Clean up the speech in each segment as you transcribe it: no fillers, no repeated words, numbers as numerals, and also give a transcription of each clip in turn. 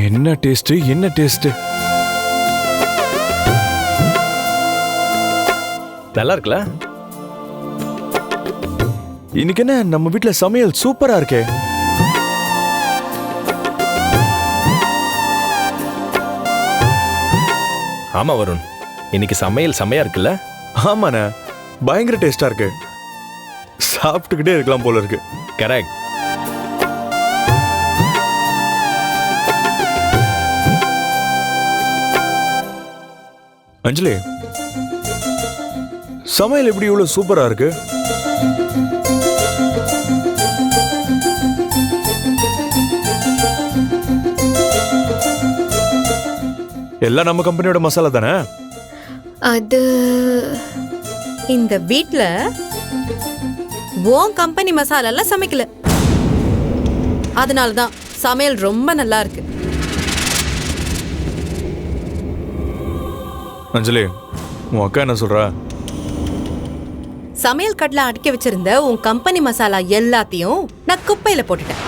என்ன டேஸ்ட் என்ன டேஸ்ட். நல்லா இருக்குல்ல? இன்னைக்கு என்ன நம்ம வீட்ல சமையல் சூப்பரா இருக்கே. ஆமா வருண், இன்னைக்கு சமையல் செமையா இருக்குல்ல? ஆமாண்ணே, பயங்கர டேஸ்டா இருக்கு. சாப்பிட்டுக்கிட்டே இருக்கலாம் போல இருக்கு. கரெக்ட். அஞ்சலி, சமையல் எப்படி இவ்வளவு சூப்பரா இருக்கு? எல்லாம் நம்ம கம்பெனியோட மசாலா தானே? அது இந்த வீட்ல உன் கம்பெனி மசாலால சமைக்கல, அதனாலதான் சமையல் ரொம்ப நல்லா இருக்கு. அஞ்சலி, உன் அக்கா என்ன சொல்றா? சமையல் கட்டில அடிக்க வச்சிருந்த உன் கம்பெனி மசாலா எல்லாத்தையும் நான் குப்பையில போட்டுட்டேன்.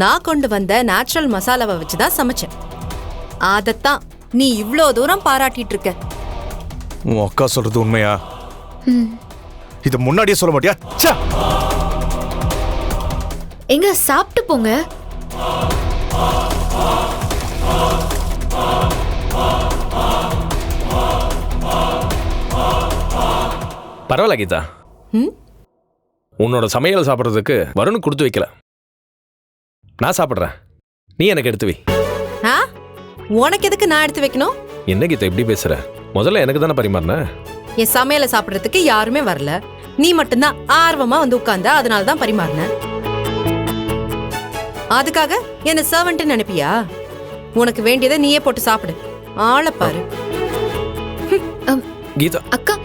நான் கொண்டு வந்த நேச்சுரல் மசாலாவை வச்சுதான் சமைச்சேன். அதத்தான் நீ இவ்ளோ தூரம் பாராட்டிட்டு இருக்க. உன் அக்கா சொல்றது உண்மையா? இத முன்னாடியே சொல்ல மாட்டியா? ச்சே! எங்க சாப்பிட்டு போங்க. பரவாயில்ல கீதா, உன்னோட சமையல் சாப்பிட்றதுக்கு வருண் கொடுத்து வைக்கல. நான் சாப்பிட்றேன், நீ எனக்கு எடுத்து வை. ஆ? உனக்கு எதுக்கு நான் எடுத்து வைக்கணும்? என்ன கீதா இப்படி பேசுற? முதல்ல எனக்கு தானே பரிமாறின. என் சமையலை சாப்பிடறதுக்கு யாருமே வரல, நீ மட்டும்தான் ஆர்வமா வந்து உட்கார்ந்த, அதனால தான் பரிமாறின. அதுக்காக என்ன சர்வன்ட் நினைப்பியா? உனக்கு வேண்டியதை நீயே போட்டு சாப்பிடு. ஆளை பாரு. கீதா அக்கா,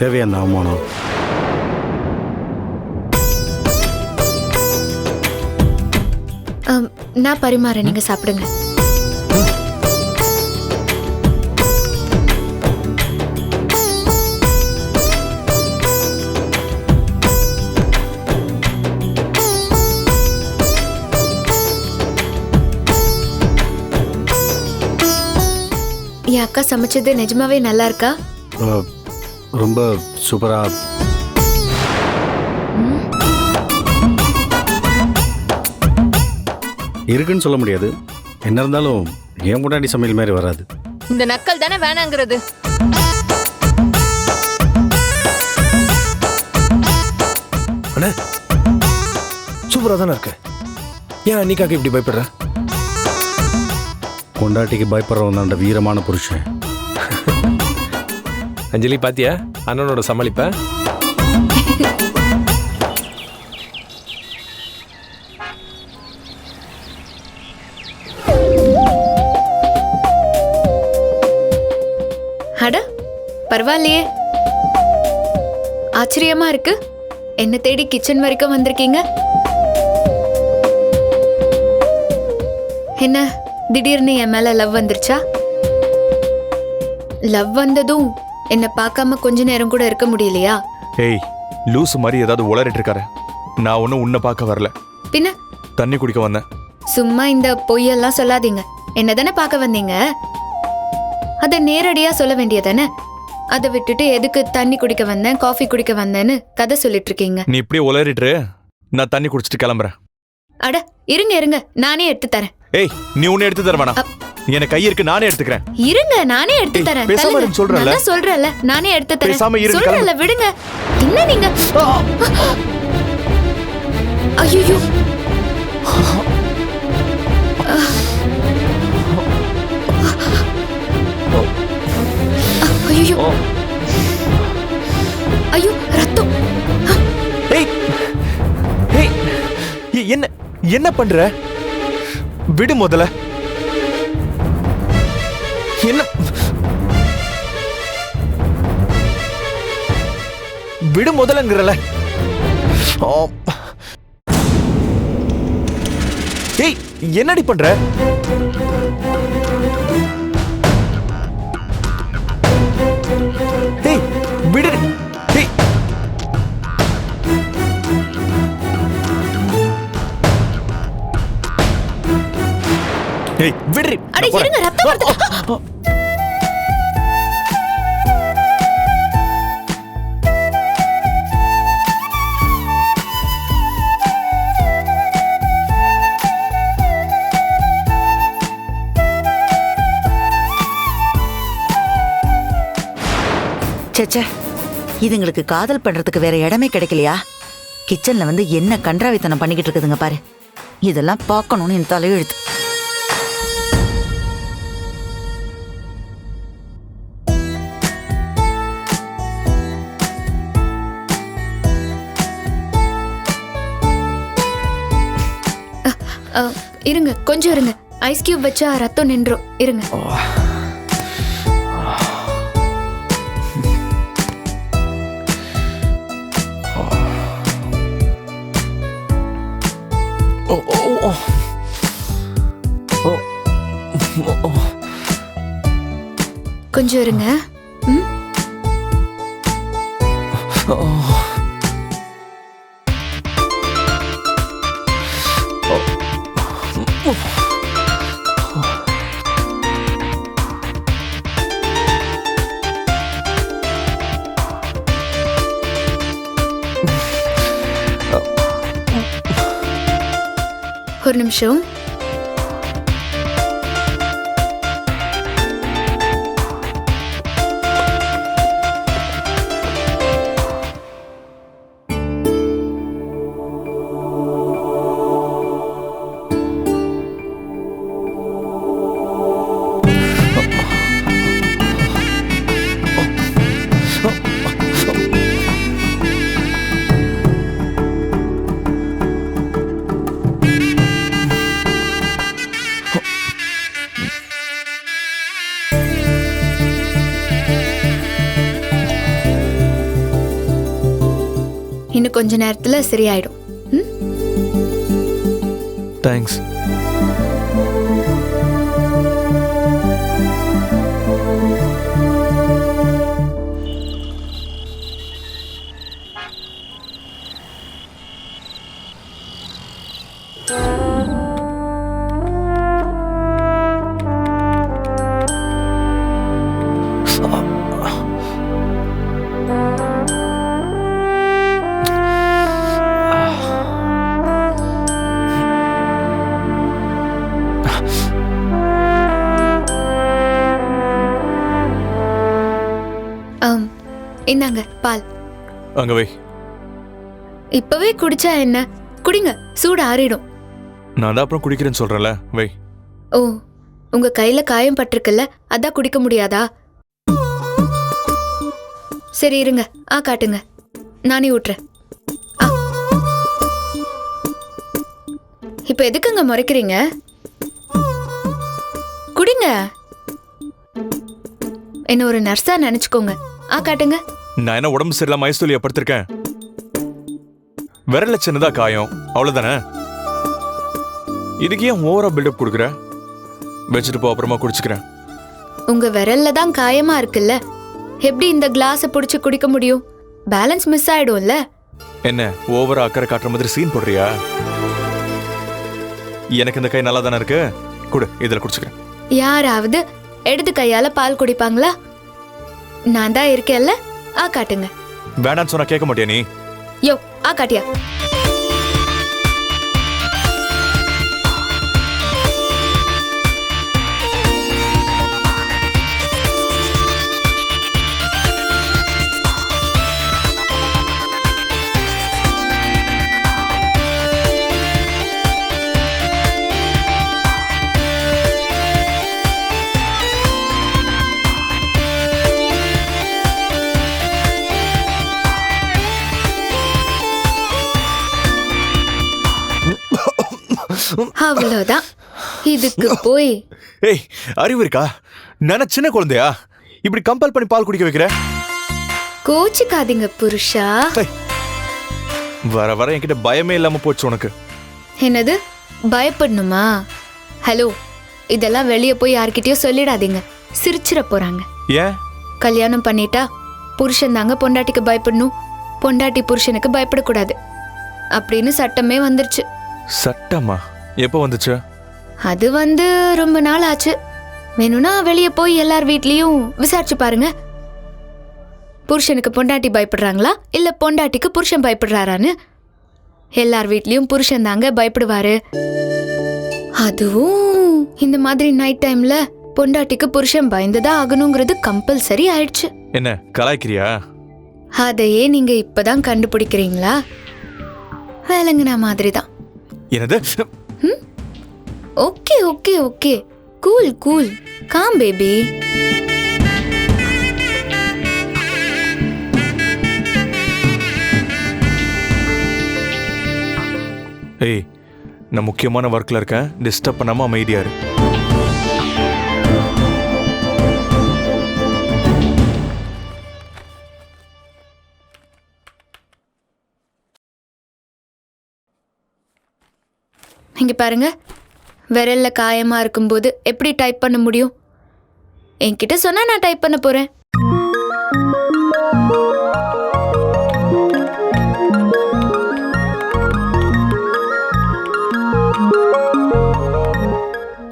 தேவையான அவமானம். நான் பரிமாறேன், நீங்க சாப்பிடுங்க. என் அக்கா சமைச்சது நிஜமாவே நல்லா இருக்கா? ரொம்ப சூப்பரா. இருக்குன்னு சொல்ல முடியாது. என்ன இருந்தாலும் ஏன் முன்னாடி சமையல் மாதிரி வராது. இந்த நக்கல் தானே வேணாங்கிறது. அண்ணா சூப்பரா தானே இருக்கு. ஏன் அன்னிக்காக்கு இப்படி பயப்படுற? கொண்டாட்டிக்கு பயப்படுறவன் தான்டா வீரமான புருஷன். அஞ்சலி பாத்தியா அண்ணனோட சமாளிப்ப? அட பரவாயில்லையே, ஆச்சரியமா இருக்கு. என்ன தேடி கிச்சன் வரைக்கும் வந்திருக்கீங்க. என்ன திடீர்னு என் மேல லவ் வந்துருச்சா? லவ் வந்ததும் என்ன பார்க்காம கொஞ்ச நேரம் கூட இருக்க முடியலையா? ஏய், லூஸ் மாதிரி ஏதாவது உளறிட்டு இருக்காரு. நான் ஒன்னும் உன்னை பார்க்க வரல, பின்ன தண்ணி குடிக்க வந்தேன். சும்மா இந்த பொய்யெல்லாம் சொல்லாதீங்க. என்னதானே பார்க்க வந்தீங்க? அத நேரடியா சொல்ல வேண்டியதானே. அதை விட்டுட்டு எதுக்கு தண்ணி குடிக்க வந்தேன், காஃபி குடிக்க வந்தேன்னு கதை சொல்லிட்டு இருக்கீங்க. நீ இப்படியே உளறிட்டு நான் தண்ணி குடிச்சிட்டு கிளம்புறேன். அட இருங்க இருங்க, நானே எடுத்து தரேன். ஏய், நீ ஒண்ணு எடுத்து தர வேணாம். எனக்கு கை இருக்கு, நானே எடுத்துக்கிறேன். இருங்க, நானே எடுத்து தரேன். பேசாம இருன்னு சொல்றேன்ல. நான் சொல்றேன்ல, நானே எடுத்து தரேன். பேசாம இருன்னு சொல்றேன்ல, விடுங்க. என்ன நீங்க? ஐயோ, ஐயோ, ஐயோ, ரத்தம். ஏய், ஏய், என்ன என்ன பண்ற? விடு முதல்ல. என்ன விடு முதல்லங்கறல. ஏய், என்னடி பண்ற? ஏய் விடுறி. அட நான் போறேன். இருங்க, ரத்தம் வருது. சேச்சே, இதுங்களுக்கு காதல் பண்றதுக்கு வேற இடமே கிடைக்கலையா? கிச்சன்ல வந்து என்ன கன்றாவித்தனம் பண்ணிக்கிட்டு இருக்குதுங்க பாரு. இதெல்லாம் பார்க்கணும்னு என் தலையெழுத்து. இருங்க, கொஞ்சம் இருங்க. ஐஸ் கியூப் வச்சா ரத்தம் நின்றும். இருங்க. கொஞ்சம் இருங்க. ம்? ஒரு நிமிஷம். இன்னும் கொஞ்ச நேரத்துல சரியாயிடும். ம்? தேங்க்ஸ். இந்தாங்க பால். அங்க வை. இப்பவே குடிச்சா என்ன? குடிங்க, சூடு ஆறிடும். நான் தான் அப்புறம் குடிக்கிறேன்னு சொல்றேன்ல, வை. ஓ, உங்க கையில காயம் பட்டிருக்குல்ல, அதான் குடிக்க முடியாதா? சரி இருங்க, காட்டுங்க, நானே ஊட்டுறேன். இப்ப எதுக்குங்க முறைக்கிறீங்க? குடிங்க. என்ன ஒரு நர்ஸா நினைச்சுக்கோங்க. காட்டுங்க. நான் என்ன உடம்பு சரியில்லாம ஐஸ்தூலியா படுத்திருக்கேன்? விரல்ல சின்னதா காயம், அவ்வளவுதானே. இதுக்கு ஏன் ஓவரா பில்டப் கொடுக்குற? வச்சுட்டு போ, அப்புறமா குடிச்சுக்கிறேன். உங்க விரல்ல தான் காயமா இருக்குல்ல, எப்படி இந்த கிளாஸை பிடிச்சு குடிக்க முடியும்? பேலன்ஸ் மிஸ் ஆயிடும்ல. என்ன ஓவரா அக்கறை காட்டுற மாதிரி சீன் போடுறியா? எனக்கு இந்த கை நல்லா தானே இருக்கு, குடு, இதுல குடிச்சுக்கிறேன். யாராவது எடுத்து கையால பால் குடிப்பாங்களா? நான் தான் இருக்கேன்ல, காட்டுங்க. வேண்டான்னு சொன்னா கேட்க மாட்டியா நீ? யோ, காட்டியா? அவ்வளவுதான். இதுக்கு போய் ஏய், அறிவு இருக்கா? நான் சின்ன குழந்தையா இப்படி கம்பல் பண்ணி பால் குடிக்க வைக்கிற? கோச்சிக்காதீங்க புருஷா. வர வர என்கிட்ட பயமே இல்லாம போச்சு உனக்கு. என்னது பயப்படணுமா? ஹலோ, இதெல்லாம் வெளியே போய் யார்கிட்டயும் சொல்லிடாதீங்க, சிரிச்சிட போறாங்க. ஏன்? கல்யாணம் பண்ணிட்டா புருஷன் தாங்க பொண்டாட்டிக்கு பயப்படணும், பொண்டாட்டி புருஷனுக்கு பயப்படக்கூடாது அப்படின்னு சட்டமே வந்துருச்சு. சட்டமா? எப்போ வந்துச்சு? அது வந்து ரொம்ப நாள் ஆச்சு. வேணும்னா வெளியே போய் எல்லார் வீட்லயும் விசாரிச்சு பாருங்க. புருஷனுக்கு பொண்டாட்டி பயப்படுறாங்களா இல்ல பொண்டாட்டிக்கு புருஷன் பயப்படுறாரான்னு. எல்லார் வீட்லயும் புருஷன் தாங்க பயப்படுவாரு. அதுவும் இந்த மாதிரி நைட் டைம்ல பொண்டாட்டிக்கு புருஷன் பயந்துதான் ஆகணுங்கிறது கம்பல்சரி ஆயிடுச்சு. என்ன கலாய்க்கிறியா? அதையே நீங்க இப்பதான் கண்டுபிடிக்கிறீங்களா? வேலைங்கன மாதிரி தான். என்னது? Okay okay okay, cool cool, com baby. ஏய், நான் முக்கியமான ஒர்க்ல இருக்கேன், டிஸ்டர்ப் பண்ணாம அமைதியா இரு. இங்க பாருங்க, விரல்ல காயமா இருக்கும்போது எப்படி டைப் பண்ண முடியும்? என்கிட்ட சொன்னா நான் டைப் பண்ண போறேன்.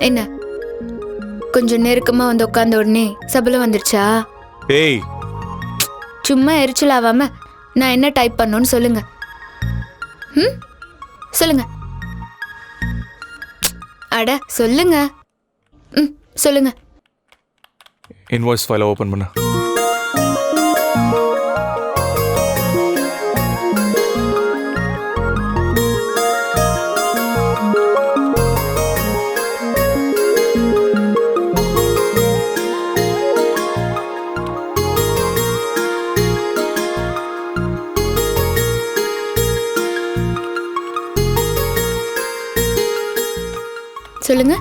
என்ன கொஞ்சம் நெருக்கமா வந்து உட்கார்ந்த உடனே சபலம் வந்துருச்சா? ஏய், சும்மா எரிச்சல் ஆகாம நான் என்ன டைப் பண்ணணும்னு சொல்லுங்க. சொல்லுங்க. அட சொல்லுங்க. சொல்லுங்க. இன்வாய்ஸ் ஃபைலை ஓபன் பண்ணு. சொல்லுங்க.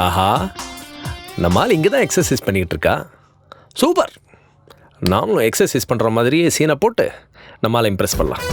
ஆஹா, நம்மால் இங்கே தான் எக்ஸசைஸ் பண்ணிக்கிட்டு இருக்கா. சூப்பர். நாமளும் எக்ஸசைஸ் பண்ணுற மாதிரியே சீனை போட்டு நம்மால் இம்ப்ரெஸ் பண்ணலாம்.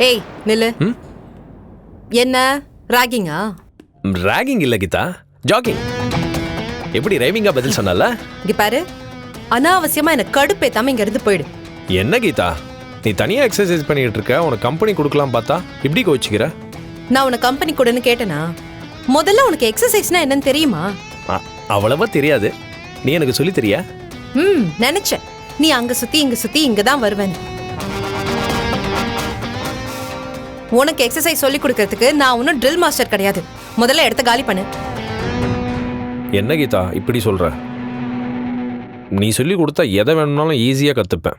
ஏய் நில்லு. என்ன ராகிங்கா? ராகிங் இல்லை கீதா, ஜாகிங். எப்படி ரைவிங்கா பதில் சொன்னால? இங்க பாரு, அனாவசியமா எனக்கு கடுப்பேத்தாம இங்க இருந்து போயிடு. என்ன கீதா, நீ தனியாக எக்ஸசைஸ் பண்ணிக்கிட்டு இருக்க, உனக்கு கம்பெனி கொடுக்கலாம் பார்த்தா இப்படி கோச்சிக்கிற? நான் உன கம்பெனி கொடுன்னு கேட்டேனா? முதல்ல உனக்கு எக்ஸசைஸ்னா என்னன்னு தெரியுமா? அவ்வளவா தெரியாது, நீ எனக்கு சொல்லி தெரியா? நினைச்சேன் நீ அங்க சுத்தி இங்க சுத்தி இங்க தான் வருவேன். உனக்கு எக்ஸசைஸ் சொல்லி கொடுக்கறதுக்கு நான் ஒன்னும் ட்ரில் மாஸ்டர் கிடையாது. முதல்ல எடுத்து காலி பண்ணு. என்ன கீதா இப்படி சொல்ற? நீ சொல்லி கொடுத்தா எதை வேணும்னாலும் ஈஸியா கத்துப்பேன்.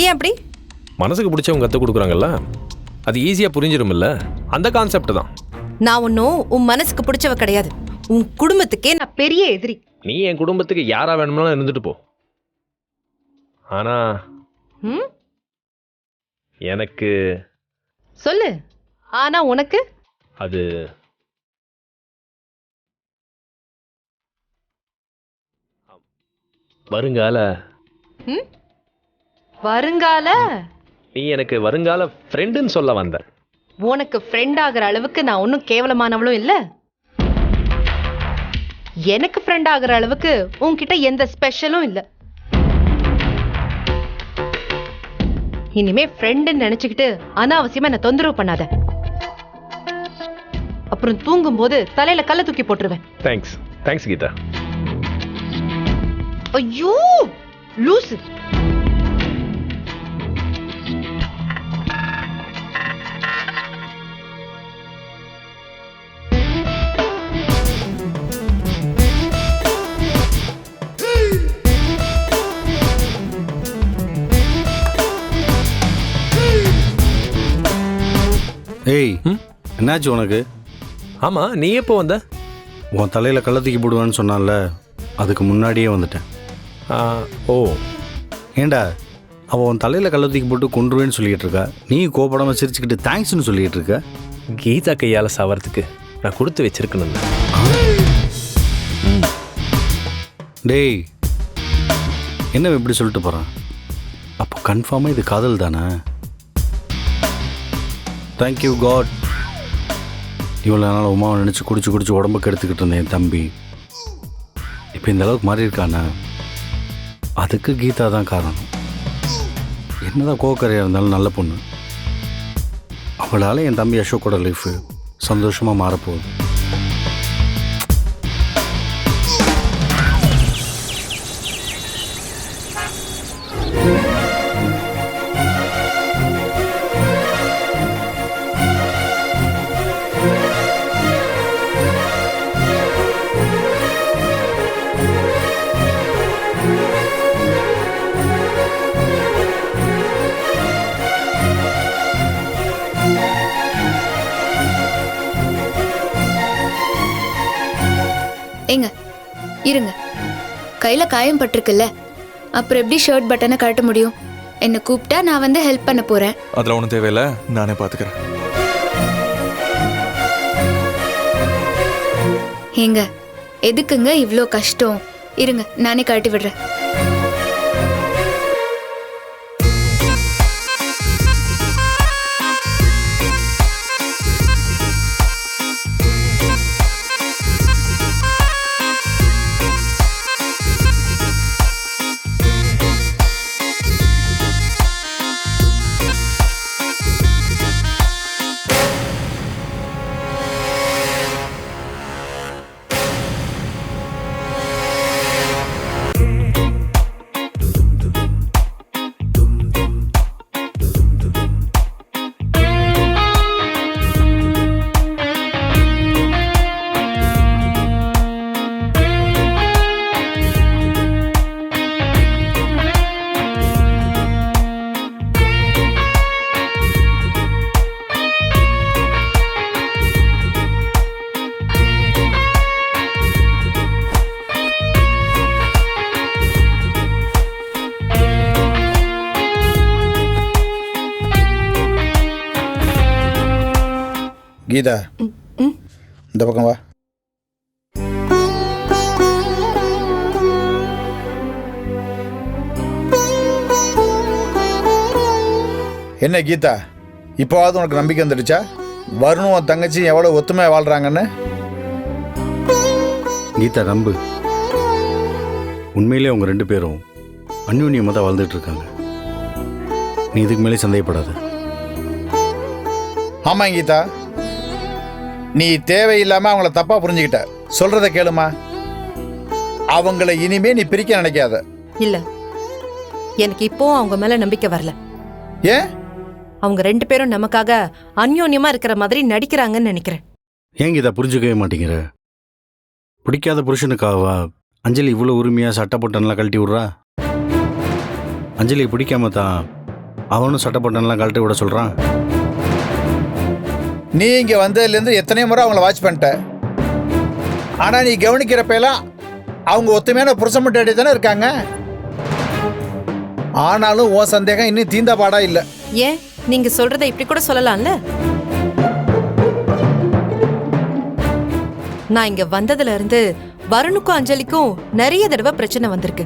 ஏன் அப்படி? மனசுக்கு பிடிச்சவங்க கத்து கொடுக்குறாங்கல்ல, அது ஈஸியா புரிஞ்சிடும்ல, அந்த கான்செப்ட் தான். நான் ஒன்னும் உன் மனசுக்கு பிடிச்சவ கிடையாது. உன் குடும்பத்துக்கே நான் பெரிய எதிரி. நீ என் குடும்பத்துக்கு யாரா வேணும்னாலும் இருந்துட்டு போ. ஆனா எனக்கு சொல்லு. ஆனா உனக்கு அது வருங்கால வருங்கால நீ எனக்கு வருங்கால ஃப்ரெண்டுன்னு சொல்ல வந்த. உனக்கு ஃப்ரெண்ட் ஆகிற அளவுக்கு நான் ஒன்றும் கேவலமானவளும் இல்ல, எனக்கு ஃப்ரெண்ட் ஆகிற அளவுக்கு உன்கிட்ட எந்த ஸ்பெஷலும் இல்ல. இனிமே ஃப்ரெண்டுன்னு நினைச்சுக்கிட்டு அனாவசியமா என்ன தொந்தரவு பண்ணாத. அப்புறம் தூங்கும்போது தலையில கல்ல தூக்கி போட்டுருவேன். தேங்க்ஸ் கீதா. ஐயோ லூசு. ஏய், என்னாச்சு உனக்கு? ஆமா, நீ எப்போ வந்த? உன் தலையில் கள்ள தூக்கி போடுவான்னு சொன்னான்ல, அதுக்கு முன்னாடியே வந்துட்டேன். ஓ, ஏண்டா அவள் உன் தலையில் கள்ள தூக்கி போட்டு கொண்டுருவேன்னு சொல்லிட்டு இருக்கா, நீ கோபப்படாமல் சிரிச்சுக்கிட்டு தேங்க்ஸ்னு சொல்லிட்டு இருக்க. கீதா கையால் சாவறதுக்கு நான் கொடுத்து வச்சிருக்கணும். டேய், என்ன இப்படி சொல்லிட்டு போகிறான்? அப்போ கன்ஃபார்மாக இது காதல் தானே? Thank you God. இவ்வளோ நாள் உமாவை நினச்சி குடிச்சு உடம்புக்கு எடுத்துக்கிட்டு இருந்தேன் என் தம்பி. இப்போ இந்த அளவுக்கு மாறி இருக்கானே, அதுக்கு கீதா தான் காரணம். என்னதான் கோக்கரையாக இருந்தாலும் நல்ல பொண்ணு. அவளால் என் தம்பி அசோக்கோட லைஃபு சந்தோஷமாக மாறப்போகுது. ஏங்க இருங்க, கையில காயம் பட்டிருக்குல்ல, அப்புறம் எப்படி ஷர்ட் பட்டனை கழட்ட முடியும்? என்ன கூப்பிட்டா நான் வந்து ஹெல்ப் பண்ண போறேன். அதெல்லாம் ஒன்றும் தேவையில்லை, நானே பார்த்துக்கிறேன். ஏங்க எதுக்குங்க இவ்வளோ கஷ்டம்? இருங்க, நானே கழட்டி விடுறேன். கீதா, இந்த பக்கம் வா. என்ன கீதா, இப்போவாவது உனக்கு நம்பிக்கை வந்துடுச்சா? வருணும் உன் தங்கச்சி எவ்வளோ ஒத்துமையாக வாழ்கிறாங்கன்னு? கீதா நம்பு, உண்மையிலே அவங்க 2 பேரும் அந்யோன்யமாக தான் வாழ்ந்துட்டு இருக்காங்க. நீ இதுக்கு மேலே சந்தேகப்படாத. ஆமாம் கீதா, நீ தேவையில்லாமல் அவங்கள தப்பாக புரிஞ்சுக்கிட்ட. சொல்கிறத கேளுமா, அவங்கள இனிமே நீ பிரிக்க நினைக்காத. இல்ல, எனக்கு இப்போ அவங்க மேல நம்பிக்கை வரல. ஏன்? அவங்க 2 பேரும் நமக்காக அந்யோன்யமா இருக்கிற மாதிரி நடிக்கிறாங்கன்னு நினைக்கிறேன். ஏன் கீதா புரிஞ்சுக்கவே மாட்டேங்கிற? பிடிக்காத புருஷனுக்காகவா அஞ்சலி இவ்வளோ உரிமையாக சட்டப்பட்டனெலாம் கழட்டி விட்றா? அஞ்சலியை பிடிக்காம தான் அவனும் சட்டப்பட்டனெலாம் கழட்டி விட சொல்கிறான். நீ இங்கே வந்ததுலேருந்து எத்தனை முறை அவங்கள வாட்ச் பண்ணிட்ட. ஆனால் நீ கவனிக்கிறப்பெல்லாம் அவங்க ஒத்துமையான புருஷன் மட்டும் தானே இருக்காங்க. ஆனாலும் உன் சந்தேகம் இன்னும் தீந்த பாடா இல்லை. ஏன் நீங்க சொல்றதை இப்படி கூட சொல்லலாம்ல? நான் இங்க வந்ததுல இருந்து வருணுக்கும் அஞ்சலிக்கும் நிறைய தடவை பிரச்சனை வந்திருக்கு.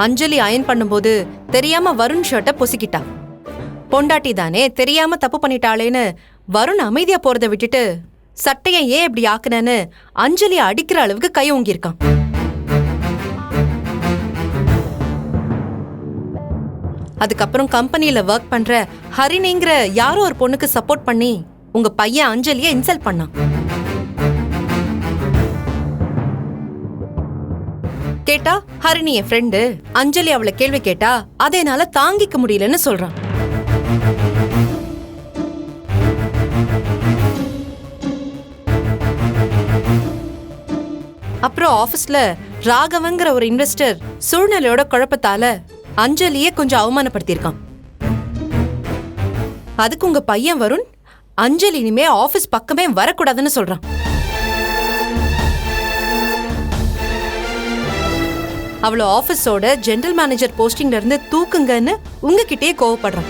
அஞ்சலி அயன் பண்ணும்போது தெரியாம வருண் ஷர்ட்டை பொசிக்கிட்டா. பொண்டாட்டி தானே தெரியாம தப்பு பண்ணிட்டாளேன்னு வருண் அமைதியா போறதை விட்டுட்டு சட்டையை ஏன் இப்படி ஆக்குனேன்னு அஞ்சலி அடிக்கிற அளவுக்கு கை ஓங்கியிருக்கான். அதுக்கப்புறம் கம்பெனியில ஒர்க் பண்ற ஹரிணிங்கிற யாரோ ஒரு பொண்ணுக்கு சப்போர்ட் பண்ணி உங்க பையன் அஞ்சலியை இன்சல்ட் பண்ணான். கேட்டா ஹரிணி என் ஃப்ரெண்டு, அஞ்சலி அவளை கேள்வி கேட்டா அதை என்னால தாங்கிக்க முடியலன்னு சொல்றான். அப்புறம் ஆபீஸ்ல ராகவங்கிற ஒரு இன்வெஸ்டர் சூழ்நிலையோட குழப்பத்தால அஞ்சலியே கொஞ்சம் அவமானப்படுத்தியிருக்கான். அதுக்கு உங்க பையன் வருண் அஞ்சலி இனிமே ஆபீஸ் பக்கமே வரக்கூடாதுன்னு சொல்றான். அவளோ ஆபீஸோட ஜெனரல் மேனேஜர் போஸ்டிங்ல இருந்து தூக்குங்கன்னு உங்ககிட்டயே கோவப்படுறான்.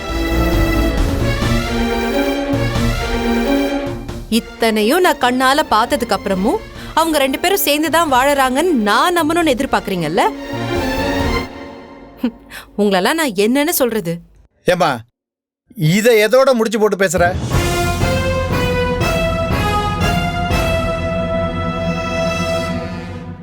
இத்தனையும் நான் கண்ணால பார்த்ததுக்கு அப்புறமும் அவங்க 2 பேரும் சேர்ந்துதான் வாழறாங்கன்னு நான் நம்பணும்னு எதிர்பார்க்கறீங்கல்ல? உங்களெல்லாம் நான் என்னன்னு சொல்றது? ஏமா இதை எதோட முடிச்சு போட்டு பேசுற?